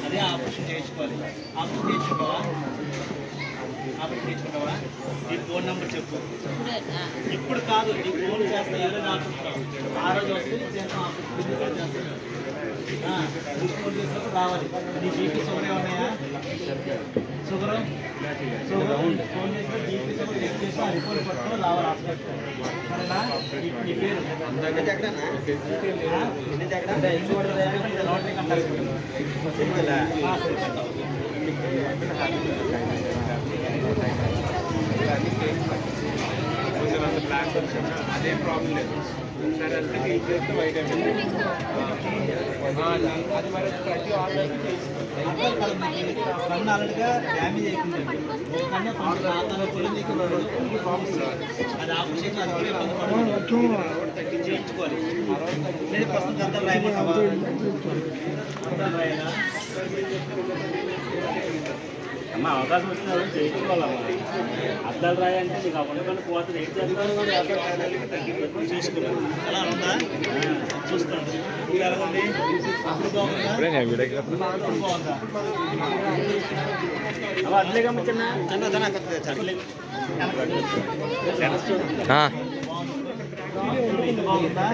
అదే ఆపరేషన్ చేయించుకోవాలి. Operation చేయించుకోవా? Operation చేయించుకుంటావా? నీ ఫోన్ నెంబర్ చెప్పు. ఇప్పుడు కాదు, నీ ఫోన్ చేస్తా ఏదో రాసుకుంటావు. ఆ రోజు వస్తే చేస్తాం. ఆపరేషన్ చేస్తాను. ఫోన్ చేసినప్పుడు రావాలి. నీ బీపీ షుగర్ ఏమన్నాయా? షుగర్ ఫోన్ చేసిన బీపీ షుగర్ చెక్ చేసి ఆ రిపోర్ట్ పట్టుకొని రావాలి హాస్పిటల్. సరేనా? నీ పేరు అదేం ప్రాబ్లం లేదు. సార్ అంతా క్లీన్ చేస్తే వైట్ అది మరి ప్రతి ఆర్డర్ కన్ను ఆల్రెడీగా డ్యామేజ్ అయిపోయింది. కన్నా అది ఆపరేషన్ అది ఇబ్బంది పడుతుంది. చేయించుకోవాలి. లేదు ప్రస్తుతం అందరు రాయమంటావా? అందరు రాయనా? అమ్మ అవకాశం వచ్చిన చేయించుకోవాలమ్మా. అద్దాలు రాయంటే నీకు అప్పుడు పోతుంది. ఏం చేస్తారు? చూసుకున్నాను. ఎలా ఉందా? చూస్తాను. ఇది ఎలా ఉంది? అప్పుడు బాగుందా? బాగుందా? అవ అట్లే గమ్మచ్చన్నా బాగుందా?